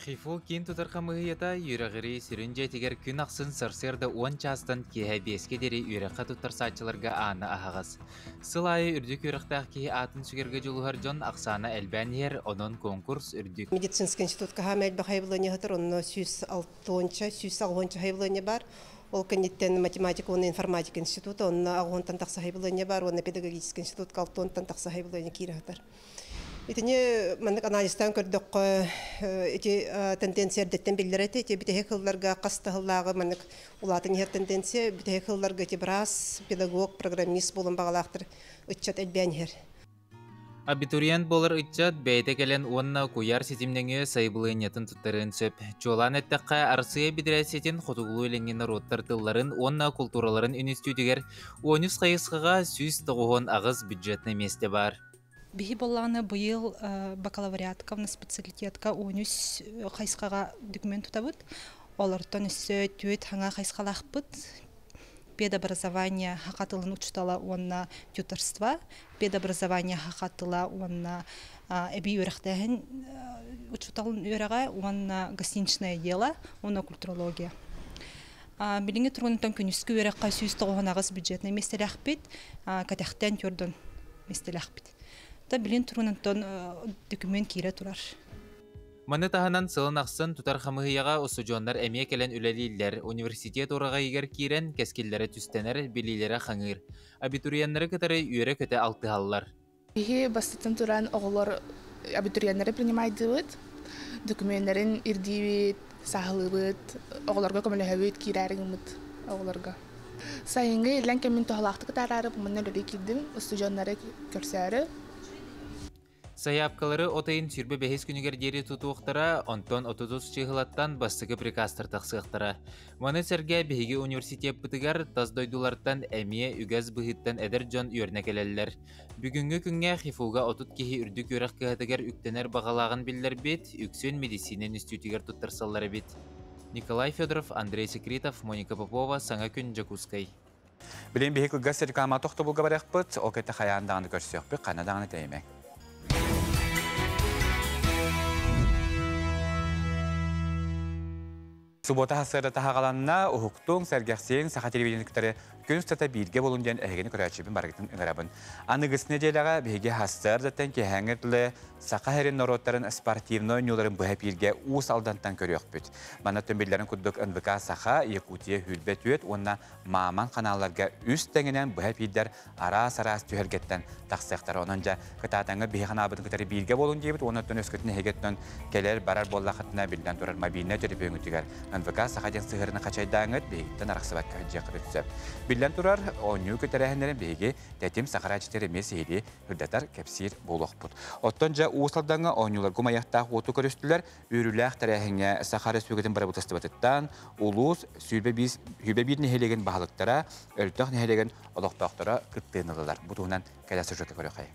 Хифу кин тутар хамыйята юрагыри сүрүнжө тигер күн аксын сырсырды 10 частан кеһе беске дери юракка тутар сачыларга аны ахагас. Сылайы үрдүк юрактак ки атын сүгерге жолугар жон аксана элбәнер онон конкурс үрдүк. Медицинский институтка хамел бахайблыне хатыр онно 106 хайблыне бар. Ол кенеттен математика оны информатика институты онно агонтан такса хайблыне бар, онно педагогический институт калтонтан такса хайблыне кире хатыр. Итене мандык анализтан көрдүк эти тенденциялерден билдирет, эти битеге кылларга кастыгылагы мандык улатын хер тенденция битеге кылларга брас педагог, программист болон багалактыр үтчат элбәнер. Абитуриент болар үтчат бәйте келен онна куяр сетимнеңе сайбылыйнетін туттарын сөп. Жолан әттіққа арсыя бидрәсетін Хотугулу еленген роттар тылларын онна культураларын институтигер 13 қайысқыға сүз тұғуын ағыз бюджетный месте бар. Биһи болланы быйыл бакалавриатка на специалитетка 13 хайскага документ тутабыт. Олардан өссө түет хаңа хайскалахпыт. Педобразование хакатылын учтала онна тюторство, педобразование хакатыла онна эби үрәхтәһен учталын үрәгә онна гостиничное дело, онна культурология. Билинге тургунтан күнүскө үрәккә сүз тогонагыз бюджетный местеләхпит, катахтан төрдөн местеләхпит. Билин турунантон документ кире турар. Маны таһанан сылын ақсын тутар хамыйяга осужондар эмие келен үлелилер, университет орага егер кирен кескиллere түстенер, билилere хаңыр. Абитуриеннері кытары үйре көте алтыхаллар. Бихи бастытын туран оғылар абитуриеннері принимайдыбыт, документлерин ирдибит, сахылыбыт, оғыларга көмөлөһөбүт кирәригимит оғыларга. Сайынгы илен кемин тоһалақты кытарары буманна үлелі килдим, осужоннары көрсәрі. Саяпкалары отайын сүрбе бәхес күнігер дері тұтуықтара, онтон 30 чығылаттан бастығы прикастыр тақсықтара. Маны сәрге бәхеге университет бұтығар таздойдулардан әмие үгәз бұхыттан әдір жон үйеріне келелер. Бүгінгі күнге хифуға отут кехи үрдік өрек кығатығар үктенер бағалағын білдер бет, үксен медицина институтығар тұттарсалары бет. Николай Федоров, Андрей Секретов, Моника Попова, Саңа күн Жакускай. Білен бәхек үгәз сәркама тоқты бұлға барақ бұд, ол кәтті қаяндағаны көрсек бұд, қанадағаны тәймек. Субота хасыры тахагаланна ухуктун сәргәхсен саха телевидениктері күн стата бирге болунден әгені көрәчебін баргытын ыңырабын. Анығыс неделяға беге хастыр заттан кехәңірді сақа хәрін нороттарын спортивной нюларын бұға бирге уыс алдантан көрек бүт. Мана төмбелерін күддік НВК саха Якутия хүлбет өт, онна маман каналларға үст тәңінен бұға бирдер арас-арас түйергеттен тақсықтар. Онынжа кытатаңы беге қанабыдың күтәрі бирге болун дейбіт, онаттан өскөтіне хегеттен келер барар боллақытына білден тұрар мобильне төріпе өңітігер. НВК сахаден сығырыны қачайдаңыт бейгіттен арақсыбат көжеқі өтсөп. Білден тұрар, оңю көтәрәхіндерін бейге тәтім сақарачтері месейді үрдәтар кәпсир болуқ бұд. Оттан жа уысалдаңы оңюлар құмаяқтақ оту көрістілер үріләқ тәрәхіңе сақары сөгетін бары бұтысты батыттан, улус сүйбе бір нехелеген бағалықтара, өлтіқ нехелеген олықпақтара күттенілілер. Бұтуынан кәлесі жүкі көріқай.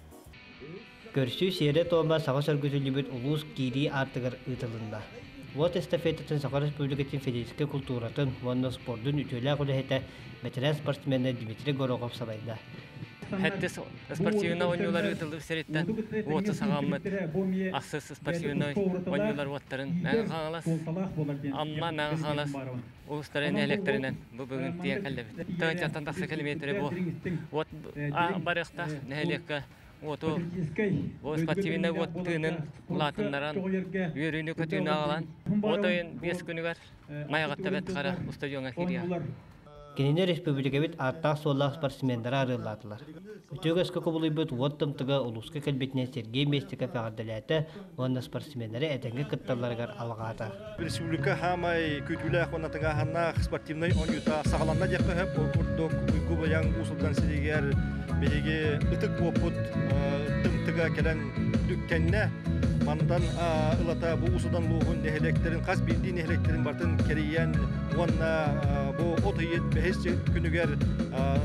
Көрсүү сере тома саға сөргөтүлүбүт улус кири артыгар ытылында. Вот эстафетатын Саха Республикатын физический культуратын, вонна спордун үтөлі құлы ветеран спортсмені Дмитрий Горохов салайда. Хәтте спортивный ойнулар ытылды сереттен, вот сағаммет, ақсыз спортивный ойнулар оттарын мәңі қаңылас, амма мәңі қаңылас, ұлыстарын электринен, бұл бүгін тия кәлдебет. Тағын жаттан тақсы километрі бұл, барықта нәлекке, Ото, спортивный вот тынын латыннаран, үйрүйні көтүйіні ағалан. Отойын 5 күнігер майағатта бәт қара стадионға келия. Кенене республика бит аттақ соллақ спортсмендері арылатылар. Үтөгөскі көбілі бұд оттымтыға ұлысқы кәлбетінен Сергей Местиков ағардыләті, онна спортсмендері әтенгі кытталарығар алғата. Республика хамай күтілі қонатыға ханнақ спортивный онюта сағаланна деккі хөп, олқұрдық күбі яң ұсылдан сирегер беге ытык бопут тымтыга келен дүккенне мандан ылата бу усудан лугун нехелектерин каз билди нехелектерин бартын кериян уанна бу отыйет бехес күнүгер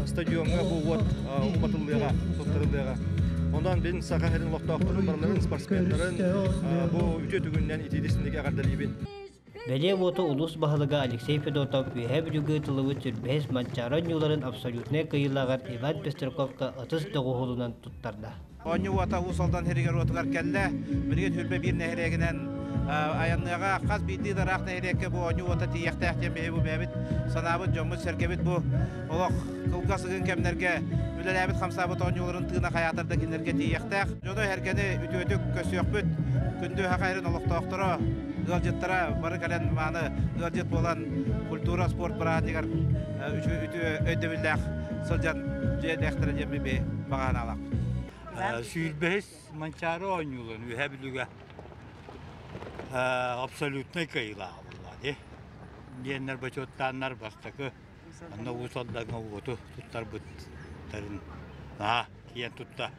стадионга бу вот уматылыга тоттырылыга ондан бен саха херин локтоктурун барларын спортсмендерин бу үтө түгүннен итидисиндеги агардалибин. Беле воты улус бахылыга Алексей Федотов үйе бүлігі тылығы түрбәс манчаран юларын абсолютне кыйылағар Иван Пестерковка отыз доғуғылынан тұттарда. Оню вата усалдан херигер отығар кәлі, бірге түрбе бір нәхерегінен аянныға қаз бейді дарақ нәхерекке бұл оню вата тияқтаяқтен бейі бұл бәбіт, санабыт, жомыт, сәркебіт бұл олық қылғасығын кәмнерге үлеләбіт қамсабыт онюларын тығына қаятырда кенерге тияқтаяқ. Жоны әргені үті-өтік көсі өкпіт, күнді хақайрын олықтақтыры Гылжеттара бары кален маны гылжет болан культура спорт баран дигер үтү өдөбүлдак сылжан жедектер жемби баган алак. Сүйбес манчары ойнулун үһәбилүгә абсолютный кайла булды. Геннер бачоттаннар бастакы анда усалдагы оту туттар бут тарын. Киен тутта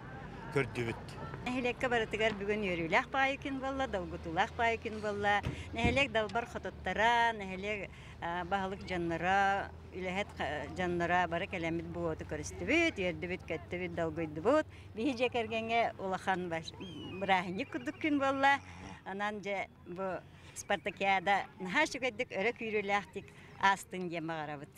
көрдүбүт. Нәһелеккә барытыгар бүгін йөрүләк байыкын болла, далгытулак байыкын болла. Нәһелек далбар хототтара, нәһелек баһалык жаннара, үләһәт жаннара бары кәләмит буоты көрстүбүт, йөрдүбүт, кәттүбүт, далгыйдыбыт. Биһи жекергәнгә улахан брахини күдүккүн болла. Анан же бу Спартакиада наһа шүгәддик өрө күйрүләктик астын ямагарабыт.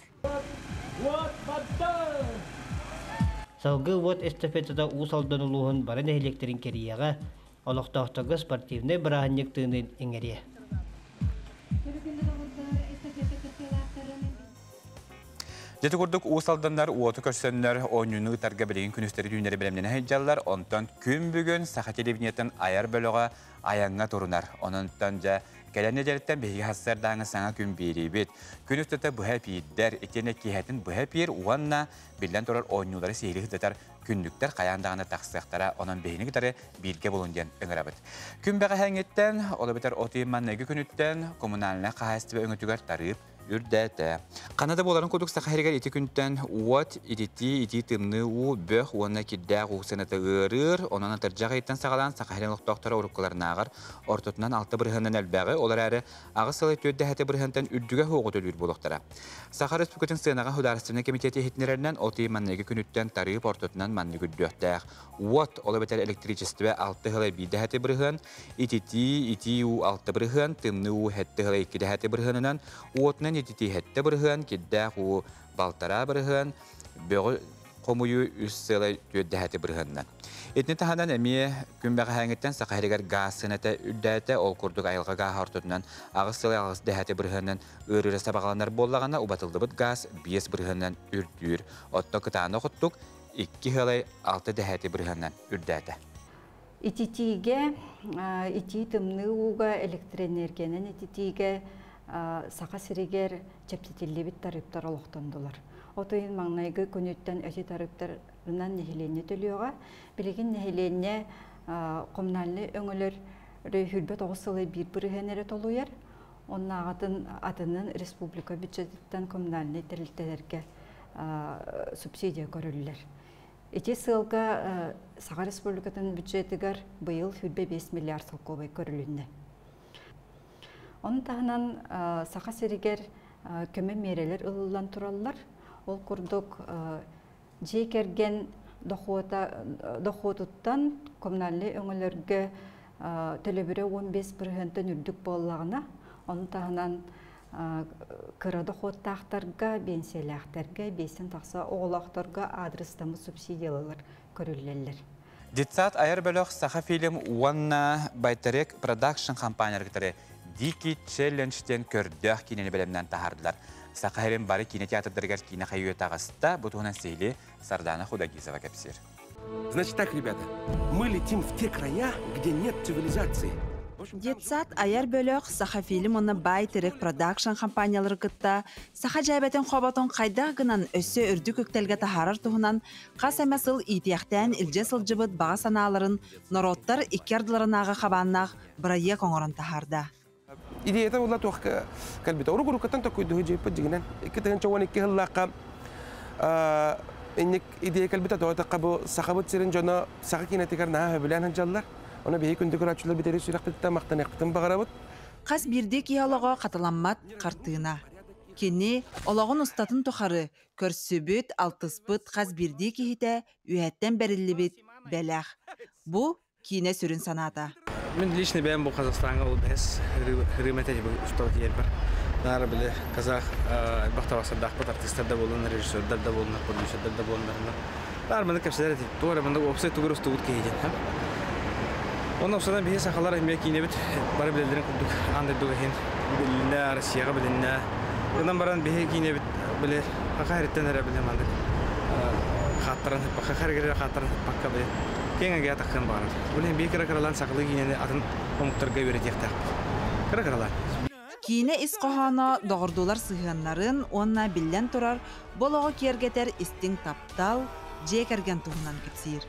Салгы вот эстафетада усалдан улуғын барын электрин керияға, олықтақтағы спортивный бірағынек тыынын еңерия. Жеті күрдік усалдандар уоты көшсөннер ойнуны тарга білеген күністері түйіндері білімден әйджалар, онтан күн бүгін сақа телевинеттен аяр бөліға аяңға тұрынар. Онынтан жа кәләне дәріттен бейгі хастардағы саңа күн бейрей бет. Күн үстіті бұхай пейддер, етене кейхетін бұхай пейір уанна білден тұрар ойнулары сейлі хыдатар күндіктер қаяндағына тақсықтара, онын бейіні кітары білге болунден өңірабыт. Күн бәға әңеттен, олы бітер отыйымманнығы күніттен коммуналына қағастыбы өңітігер тарып үрдәті. Қанада боларын көдік сақайрығар еті күнттен уат, ити тымны у бөх, уанна кеддәғ уқсанаты ғырыр, онан атыржаға еттен сағалан сақайрын ұқтақтары ұрыққыларын ағар, ортотынан алты бірғынан әлбәғі, олар әрі ағы сылай төдді әті бірғантан үрдіге хоғы төлір болуқтара. Саха Республикатын сынаға Хударыстырны комитеті етінерінен оты маннығы күніттен тарып ортотынан манны күддіқтәғ. Уат, олы бәтер электричестве алты ғылай бейді әті бірған, ити у алты бірған, тымны у әтті ғылай кеді әті бірғанынан, уатынан ити әтті бірған, кеддәғ у балтара бірған, бөғі қомуы үссілай төдді әті бірғанынан. Етні тағадан әме күн бәғі әңеттен сақайрығар газ сынаты үрдәті ол күрдік айылға ға артотынан ағыз-сылай ағыз дәхәті бірғанынан үрірі сабағаланар болағана ұбатылды бұд газ 5 бірғанынан үрдір. Отто қытағаны құттық 2 ғылай 6 дәхәті бірғанынан үрдәті. Ититиге, ити тымны уға электроэнергияның ититиге сақа сирегер чептетілі біт тарыптар олықтандылар. Отойын маңнайғы көнеттен өте тарыптарынан нехелене төліуға, білеген нехелене коммунальны өңілер хүлбет оғысылы бір біргенері толуяр, оның атының республика бюджеттен коммунальны тәрілтелерге субсидия көрілілер. Эти сылға Саға республикатын бюджетігер бұйыл хүлбе 5 миллиард сылқобай көрілінді. Оның тағынан сақа серігер көмі мерелер ұлылан тұралылар. Ол күрдік жекерген доходуттан коммуналлы өңөлөргө төлөбүрө 15% үрдүк боллагына, onun тағынан кыра доходтақтарға, бенсиялақтарға, бесен тақса оғылақтарға адрестамы субсидиялар көрілелер. Детсат айыр бөлөк саха фильм Уанна Байтерек продакшн компаниялары Дики Челленджтен көрдөх кинени белемнен тахардылар. Сақайрын бары кинотеатрдыргар кино хайуы тағысыта бұтуғынан сейлі Сардана Худагизова кәпсер. Значит так, ребята, мы летим в те края, где нет цивилизации. Детсат аяр бөлөк саха фильм оны Байтерек продакшн компаниялары кытта саха жайбатын хобатын кайда гынан өссө үрдү көктелге тахарар туһунан кас эмесыл итияктан илже сылжыбыт бага санааларын народтар иккердыларынага хабаннах бырайя коңорон тахарда. Идеята والله توخ كلبته ورجل كتنت كده هجي بجنان كده هنشوف إنك هلا إنك إدية كلبته ده تقبل سخابت سيرن جنا سخكينة تكرناها بلان هنجلر أنا بيجي كنت كرات شلون بتدرس شلون بتتا مقتنع بغرابط Қас бирдек иялыға қаталаммат қартына. Кені олағын ұстатын тұқары көрсөбіт, алтыспыт қас бирдек ихите үйәттен бәрілі бәләқ. Бұ кейіне сүрін саната. Мен лично бәйім бұл Қазақстанға ол бәс хірімәті жібі ұстауыт ел бар. Нары білі қазақ бақтавасында ақпат артистерді болын, режиссердер де болын, продюсердер де болын. Нары мінді көпсілер етіп, туғыры мінді опсай тұғыр ұстауыт кейден. Onun sonra bir sahalar emek yine bit bari bildirin kurduk anda duğun bilinne Rusya'ya bilinne ondan baran bir yine bit bile hakaretten her bilim andık hatların hakar hatların bakka be kenge gaya takkan baran bulen bir kere karalan saklı yine atın umutlarga verecekler kere karalan Kine isqahana doğurdular sığınların onna billen turar boloğu kergeter isting taptal jekergen tuğunan kipsir.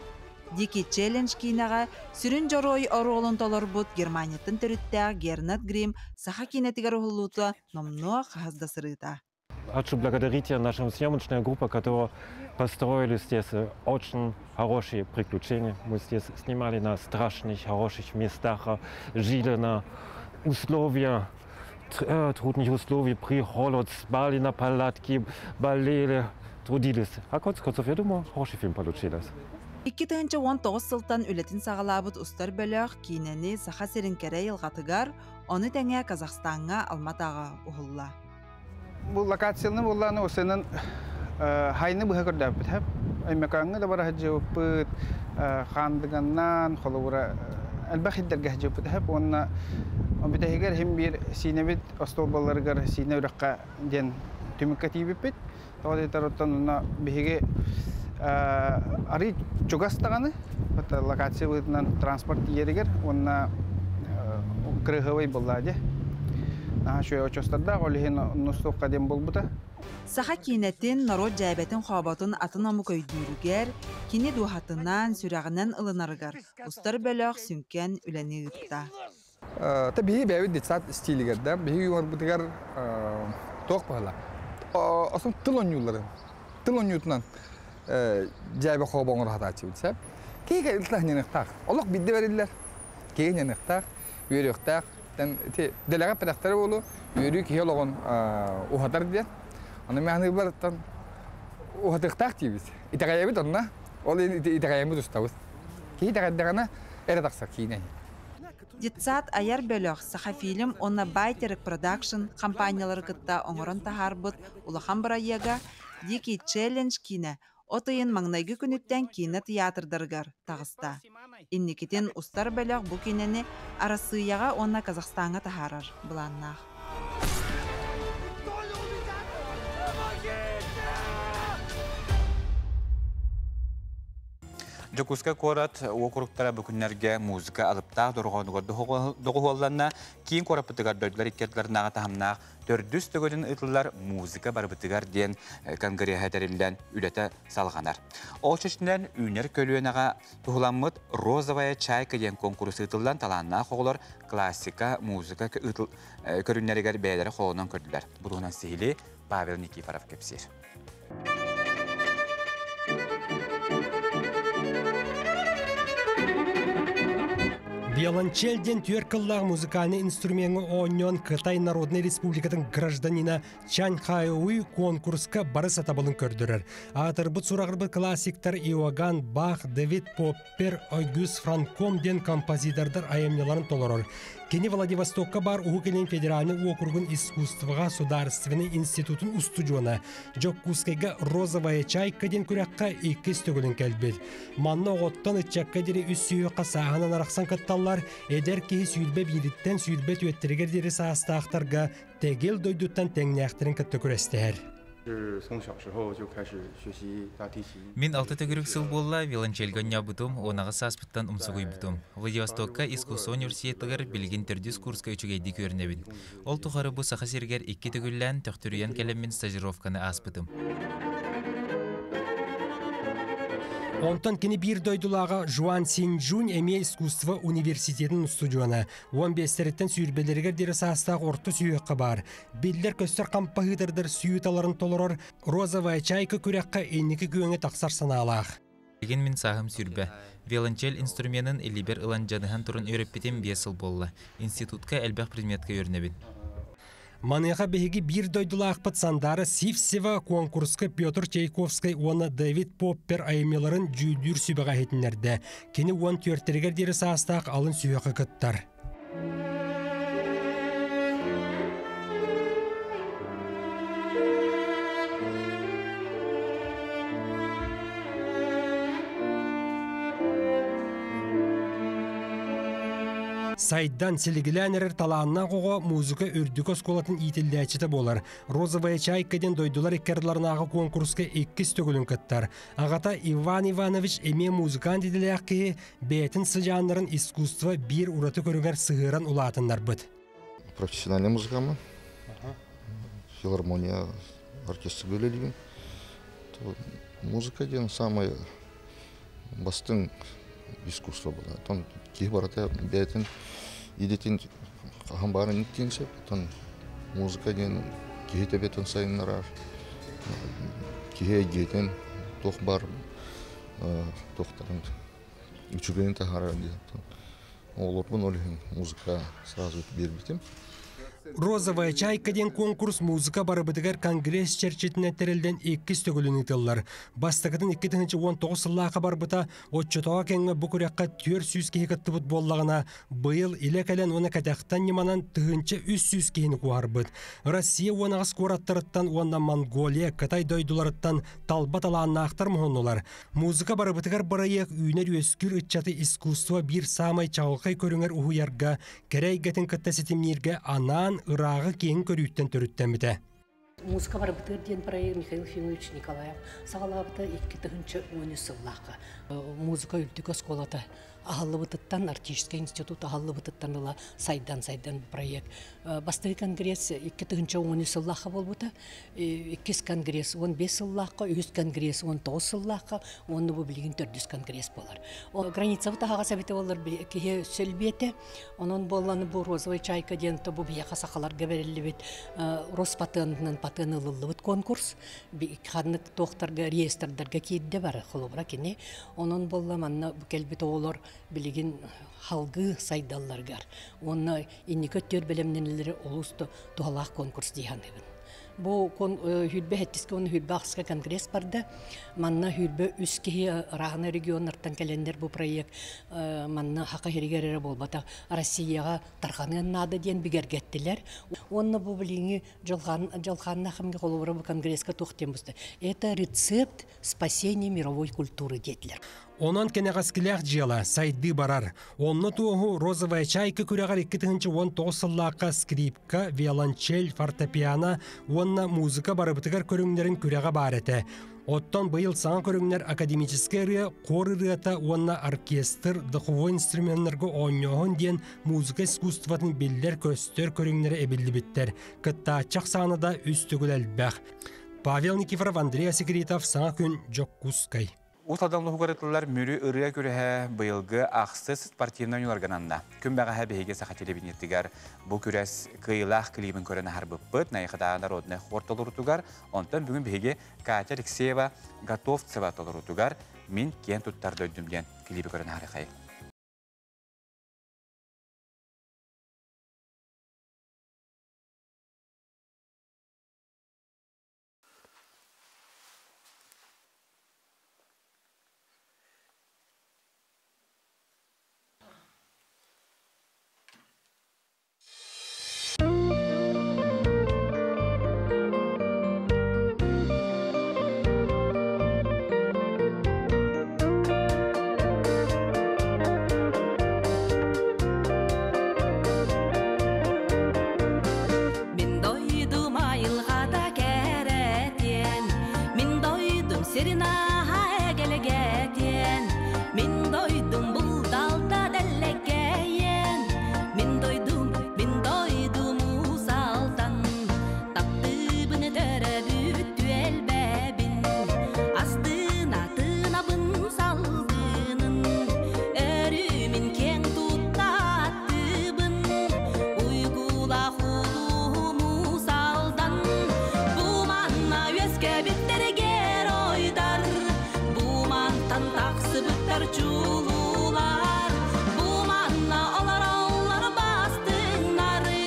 Diki Challenge кинаға сүрін жорой оролын толар бұд Германияттың түріттәг Гернет Грим саха кинетигар ухылуыта номно қағазда сырыта. Хочу благодарить нашу съемочную группу, которая построили здесь очень хорошие приключения. Мы здесь снимали на страшных, хороших местах, жили на условиях, трудных условиях, при холод, спали на палатке, болели, трудились. А концов, я думаю, хороший фильм получился. 2019 сылтан үлетін сағалабыт ұстар бөліқ кейнені саха серінкері елғатыгар, оны тәңе Қазақстанға Алматаға ұғылла. Бұл локациялны болланы осының хайны бұға көрді әпіт әп. Әмекаңы да бара хаджы өпіт, қандығаннан, қолы бұра әлбәқ хиддерге хаджы өпіт әп. Онына бітәйгер хем бір синебет остолбаларығар сине үріққа ден түмікке тейбіппет. Тоғады тароттан онына бігі Ари чугастаганы, это локация выдана транспорт ерегер, он на крыговой балладе. На что я участвовал, олихин нустов кадем был бута. Саха кинетин народ жайбетін хабатын атынамы көйдүйрігер, кені духатынан сүрағынан ылынарығар, ұстар бөліқ сүнкен үләні ұтта. Табиғи бәуі детсат стилігерді, бігі юар бұтығар тоқ бағыла. Асын тыл онюларын, Caybe xoğbanğı rahat açıbıtsab. Keyke iltlah nenektak. Olaq biddi verirler. Keyke nenektak, yürüyektak. Delaga pedaktarı olu, yürüyük hiyoloğun uhatar diyen. Onu mehani barıttan uhatıktak diyiz. İtagayabit onunla, olu itagayabit ustavız. Keyke itagaydağına eredaksak keyne. Детсат аяр бөлөк саха фильм онна Байтерек продакшн компаниялары кытта оңорон тахарбыт улахан барайяга Дики Челлендж кине Отайын маңнайгы күніттен кине театрдаргар тағыста. Инникетен ұстар бөліқ бұ кинені арасыяға онна Қазақстанға тахарар бұланнақ. Жокуска корат округтара бүкүннерге музыка алыптаа догуолланна кийин корапытыгар дөйдүлөр иккертлеринага тахамнаах төрдүс төгөдүн ытыллар музыка барбытыгар диен конгрехатерилден үлете салганар. Ол чечинен үнер көлүөнага тухуламмыт «Розовая чайка» диен конкурсы ытылдан талааннаах оголор классика музыка көрүннеригер бээлери холонон көрдүлөр. Буруунан сихили Павел Никифоров кепсир. Виолончельден тюркаллаг музыкальный инструмент ойнон Кытай Народной Республикатын гражданина Чан Хайуи конкурска барыс атабылын көрдірір. Атырбыт сурағырбыт классиктар Иоганн Бах, Дэвид Поппер, Огюст Франком ден композитордар айымнеларын толорор. Кені Владивостокка бар Ухукелен федеральный округын искусствоға сударственный институтын устудиона. Жоккускайга розовая чайка ден күрәкқа 2 стөгілін кәлбет. Манна оғыттан үтчәкка дере үс сүйі қасағынан арақсан катталар, әдер кейі сүйілбе бейдіттен сүйілбе төттірігер дере сағыстақтарға тәгел дойдуттан тәңнәқтірін кітті көрестер. Мен 6 төгірік сыл болла виолончельга нябытым, онаға саспыттан умсугуй бутым. Владивостокка искусство университетігір білген түрдіс курска үчігейді көрінебін. Ол тұқары бұ сақа сергер 2 төгіллән төқтүріен кәлеммен стажировканы аспытым. Онтан кені бір дойдулаға Жуан Синжун әме искусство университетінің студионы. 15-тәріттен сүйірбелергер дері састақ орты сүйеққа бар. Белдер көстер қампағыдырдыр сүйеталарын толырыр, розовая чайка күрәққа енекі күйіңі тақсар саналақ. Деген мен сағым сүйірбе. Виолончель инструментін элибер ылан жадыған тұрын өріппетен 5 жыл болла. Институтка әлбәқ предметка өрнебін. Маныға беги бір дойдулақ патсандары Сивсева конкурска Петр Чайковский оны Дэвид Поппер айымеларын жүйдүр сүбіға етінерді. Кені он түрттергер дері састақ алын сүйеқі күттар. Сайдан селигилянерер таланна қоға музыка үрдік осколатын итілдәчіті болар. Розовая чайкаден дойдулар еккерларнағы конкурска 2 стөгілін кіттар. Ағата Иван Иванович әме музыкан деділі аққи бәйтін сыжанларын искусство бір ұраты көрігер сығыран ұлатындар бұд. Профессиональный музыкамы. Филармония оркестр бөлелеген. Музыка ден самый бастың искусство была. Там кибарата бәйтін идетін қағамбарын ниттенсе, там музыка ден кейте бәтін сайынларар, кейе гейтен тоқ бар, тоқтарын үчігенін тағарар дейді. Оларбын олығын музыка сразу бербетім. Розовая чайка ден конкурс музыка барыбыдығар конгресс черчетіне тәрелден 2 стөгілін итылар. Бастықытын 2019 сыллаға барбыта, отчытаға кәңі бұқыраққа 400 кейі кітті бұд боллағына, бұйыл илі кәлен оны кәдәқтан неманан түгінші 300 кейіні қуар бұд. Россия онағыз қораттырыттан, онна Монголия, Қытай дойдуларыттан талбат аланына ақтар мұхонылар. Музыка барыбыдығар барайық үйнер өскір үтчаты искусство бір самай чағылқай көріңер ұхуярға, кәрәй гәтін кіттәсетімнерге анан ырағы кейін көрүйттен түріттен біті. Музыка бар бұтыр ден проект Михаил Фимович Николаев сағалабыта 2-10 сыллақы. Музыка үлдік осколаты ағалы бұтыттан, артический институт ағалы бұтыттан ұла сайдан проект. Бастығы конгресс 2-10 сыллақы бол бұта, 2 конгресс 15 сыллақы, 3 конгресс 19 сыллақы, оны бұл білген 400 конгресс болар. Граница бұта аға сәбеті олар кейі сөлбеті, оның боланы бұл розовый чайка ден бұл бияқа сақаларға берілі бет Роспатынынан патын ылылы бұт конкурс, қанық тоқтарға, реестрдарға кейді бар, құлыбыра кене, оның болла манна кәлбет олар білеген халғы сайдалларғар. Оны инекі төр білімненілері олысты туғалақ конкурс дейханығын. Бұл хүлбе әттіске оны хүлбе ақысқа конгресс барды. Манна хүлбе үскеге рағына регионлардан кәлендер бұл проект манна хақа херегерері болбата Россияға тарғаны нады ден бігергеттілер. Оны бұл біліңі жалғанына қымге қолуыры бұл конгрессқа тоқтен бұсты. Это рецепт спасения мировой культуры детлер. Онан кенеғаскілях жела сайды барар. Онны туғу розовая чайка күрәғар 2019 сыллаққа скрипка, виолончель, фортепиано, онна музыка барыбытығар көріңдерін күрәға бар әті. Оттан бұйыл саңа көріңдер академический рыя, қор рыята, онна оркестр, дұқывы инструментлергі ойнығын ден музыка искусстватын белдер көстер көріңдері әбілді біттер. Кытта ачақ саңыда үстігіл әлбәқ. Павел Никифоров, Андрей Секретов, саңа күн Жоккускай. Утадан луғырытылар мүрі ұрыя көріға бұйылғы ақсыз спортивна ойныларғананда. Күн бәға әбіге сақа телебинеттігер бұл көрәс қиылақ клибін көріні харбыппыт, найықыда народны қортылыр ұтуғар, онтан бүгін бәге Катя Алексеева Готовцева толыр ұтуғар, мен кен тұттарды өдімден клибі көріні харықай. çulular. Bu manna olar bastınları.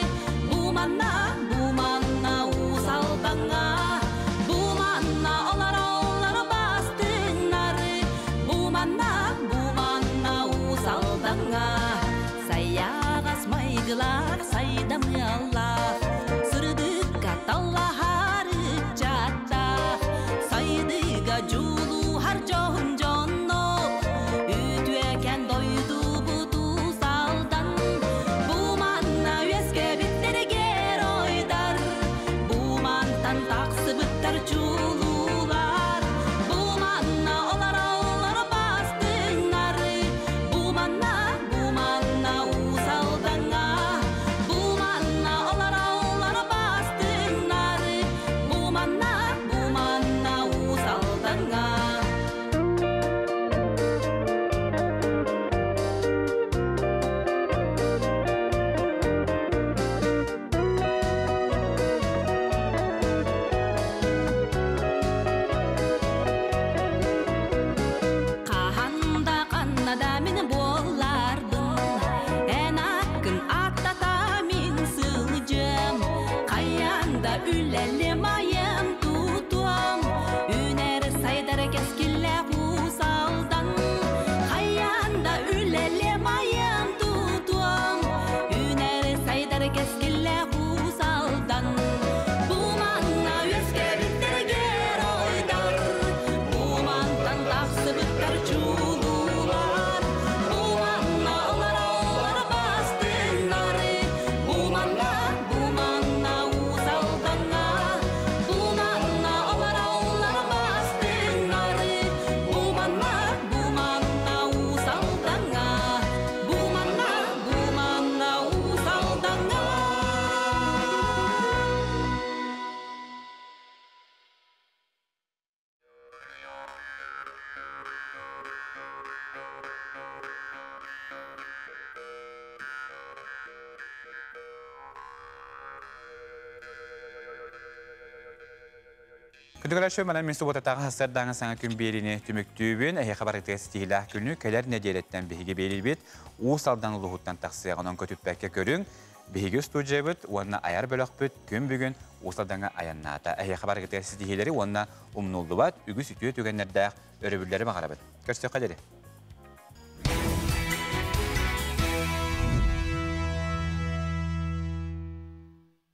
Bu manna usaldanğa. Bu manna olar bastınları. Bu manna usaldanğa. Sayağas maygılar saydam Allah. Sırdıkka tallahar çatta. Saydıga culu har johun jonno. Ütüeken doydu budu saldan. Bu manna üeske bitleri ger oydar. Bu mantan taksı bittar çulular. Bu manna olar bastınları. Bu manna usaldanğa. Bu manna olar bastınları. Bu manna usaldanğa. Kahanda kannada min bollardın. En akın attata min sığacağım. Kayanda üleli mayım tutuam. Üner saydar keskille usaldan. Kayanda üleli mayım tutuam. Üner saydar keskille usaldan. Bu manna üeske bitter ger oydar. Bu mantan taksı bittar çulular. Bu manna olar bastınları. Bu manna usaldanğa. Bu manna olar bastınları. Bu manna usaldanğa. Bu manna usaldanğa. Күндүгөлөр шөмөлөн мен суботатагы хастардааңы саңа күн берини түмүктүүбүн эхе хабарыктыгы стихилах күнү келер неделеттен биһиги берилбит уусалдан улуһуттан таксыягынан көтүппәкке көрүң биһиги студиябыт уонна аяр бөлөкпүт күн бүгүн уусалданга аяннаата эхе хабарыктыгы стихилери уонна умнулдубат үгүс үтүө түгеннердаах өрөбүллери багарабыт көрсөккө